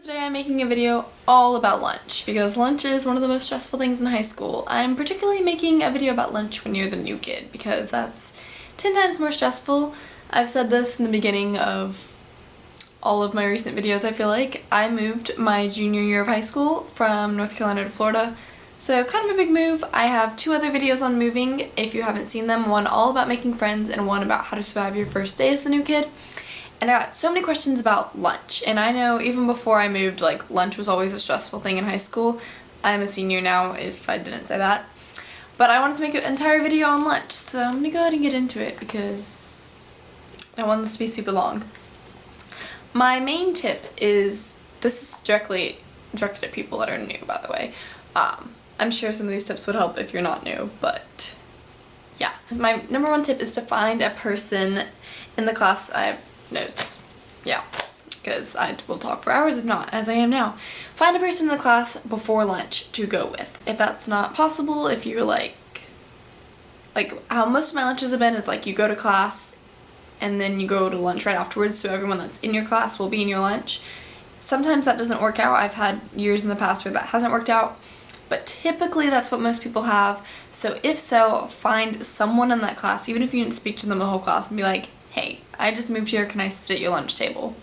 Today I'm making a video all about lunch because lunch is one of the most stressful things in high school. I'm particularly making a video about lunch when you're the new kid because that's 10 times more stressful. I've said this in the beginning of all of my recent videos. I feel like I moved my junior year of high school from North Carolina to Florida, so kind of a big move. I have two other videos on moving if you haven't seen them, one all about making friends and one about how to survive your first day as the new kid. And I got so many questions about lunch, and I know even before I moved, like, lunch was always a stressful thing in high school. I'm a senior now, if I didn't say that. But I wanted to make an entire video on lunch, so I'm gonna go ahead and get into it because I don't want this to be super long. My main tip is, this is directly directed at people that are new, by the way. I'm sure some of these tips would help if you're not new, but yeah. My number one tip is to find a person in the class. I have notes, yeah, because I will talk for hours if not, as I am now. Find a person in the class before lunch to go with. If that's not possible, if you're like how most of my lunches have been is like you go to class and then you go to lunch right afterwards, so everyone that's in your class will be in your lunch. Sometimes that doesn't work out. I've had years in the past where that hasn't worked out, but typically that's what most people have. So if so, find someone in that class, even if you didn't speak to them the whole class, and be like, hey, I just moved here, can I sit at your lunch table?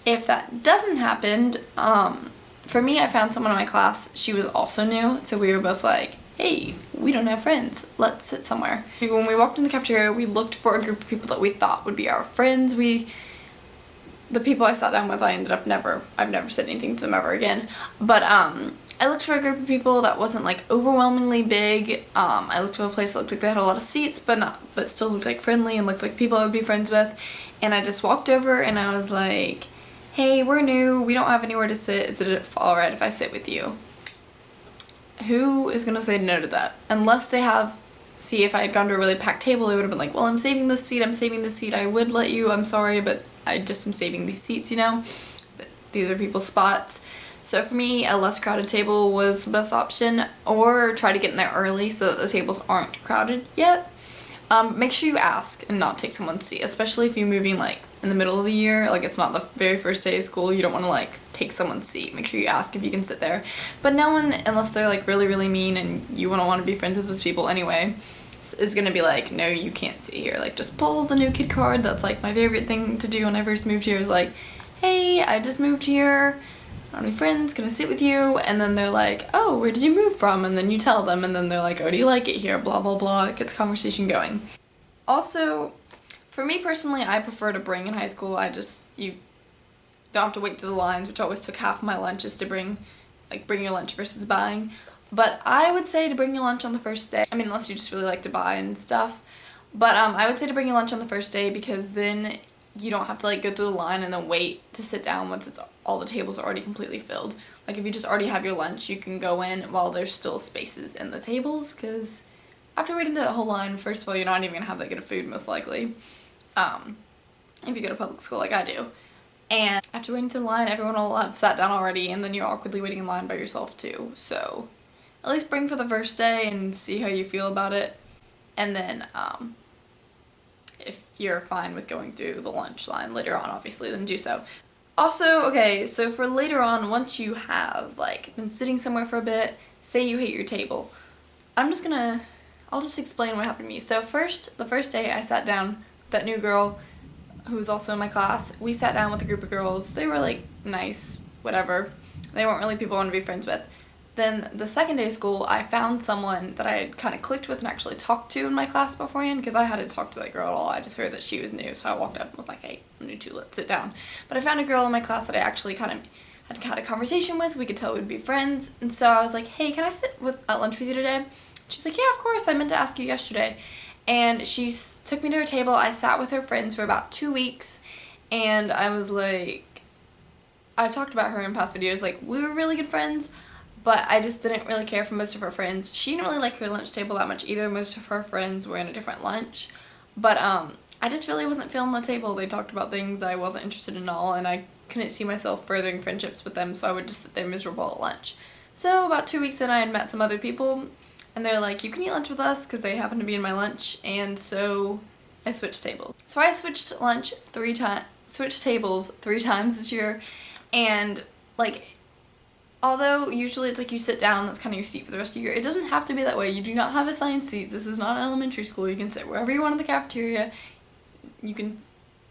If that doesn't happen, for me, I found someone in my class, she was also new, so we were both like, hey, we don't have friends, let's sit somewhere. When we walked in the cafeteria, we looked for a group of people that we thought would be our friends. The people I sat down with, I've never said anything to them ever again, but I looked for a group of people that wasn't like overwhelmingly big. I looked for a place that looked like they had a lot of seats, but still looked like friendly and looked like people I would be friends with. And I just walked over and I was like, hey, we're new, we don't have anywhere to sit, is it alright if I sit with you? Who is gonna say no to that? Unless they have, see, if I had gone to a really packed table, I would have been like, well, I'm saving this seat, I would let you, I'm sorry, but I just am saving these seats, you know? These are people's spots. So for me, a less crowded table was the best option, or try to get in there early so that the tables aren't crowded yet. Make sure you ask and not take someone's seat, especially if you're moving like in the middle of the year, like it's not the very first day of school, you don't want to like take someone's seat. Make sure you ask if you can sit there. But no one, unless they're like really, really mean and you want to be friends with those people anyway, is gonna be like, no, you can't sit here. Like, just pull the new kid card. That's like my favorite thing to do when I first moved here, is like, hey, I just moved here, I don't have any friends, can I sit with you? And then they're like, oh, where did you move from? And then you tell them, and then they're like, oh, do you like it here? Blah, blah, blah. It gets conversation going. Also, for me personally, I prefer to bring in high school. You don't have to wait through the lines, which always took half my lunch, is to bring your lunch versus buying. But I would say to bring your lunch on the first day. I mean, unless you just really like to buy and stuff. But I would say to bring your lunch on the first day, because then you don't have to like go through the line and then wait to sit down once all the tables are already completely filled. Like, if you just already have your lunch, you can go in while there's still spaces in the tables, because after waiting through the whole line, first of all, you're not even gonna have that good of food most likely. If you go to public school like I do. And after waiting through the line, everyone will have sat down already, and then you're awkwardly waiting in line by yourself too. So at least bring for the first day and see how you feel about it. And then if you're fine with going through the lunch line later on, obviously, then do so. Also, okay, so for later on, once you have like been sitting somewhere for a bit, say you hate your table, I'll just explain what happened to me. So the first day I sat down with that new girl who was also in my class. We sat down with a group of girls. They were like nice, whatever. They weren't really people I wanted to be friends with. Then the second day of school, I found someone that I had kind of clicked with and actually talked to in my class beforehand, because I hadn't talked to that girl at all. I just heard that she was new, so I walked up and was like, hey, I'm new too, let's sit down. But I found a girl in my class that I actually kind of had had a conversation with. We could tell we'd be friends, and so I was like, hey, can I sit at lunch with you today? She's like, yeah, of course, I meant to ask you yesterday. And she took me to her table. I sat with her friends for about 2 weeks, and I was like, I've talked about her in past videos, like, we were really good friends, but I just didn't really care for most of her friends. She didn't really like her lunch table that much either. Most of her friends were in a different lunch. But I just really wasn't feeling the table. They talked about things I wasn't interested in at all, and I couldn't see myself furthering friendships with them, so I would just sit there miserable at lunch. So about 2 weeks in, I had met some other people, and they're like, you can eat lunch with us, because they happened to be in my lunch, and so I switched tables. So I switched tables 3 times this year, And like, although usually it's like you sit down, that's kind of your seat for the rest of the year, it doesn't have to be that way. You do not have assigned seats. This is not an elementary school. You can sit wherever you want in the cafeteria. You can,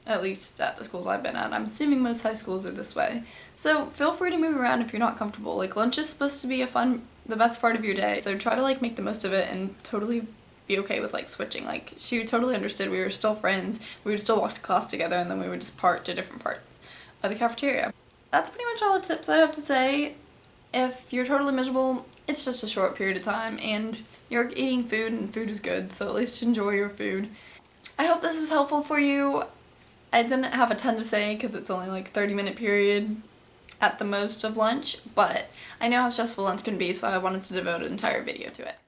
at least at the schools I've been at. I'm assuming most high schools are this way. So feel free to move around if you're not comfortable. Like, lunch is supposed to be the best part of your day. So try to like make the most of it and totally be okay with like switching. Like, she totally understood. We were still friends. We would still walk to class together, and then we would just part to different parts of the cafeteria. That's pretty much all the tips I have to say. If you're totally miserable, it's just a short period of time, and you're eating food, and food is good, so at least enjoy your food. I hope this was helpful for you. I didn't have a ton to say because it's only like 30-minute period at the most of lunch, but I know how stressful lunch can be, so I wanted to devote an entire video to it.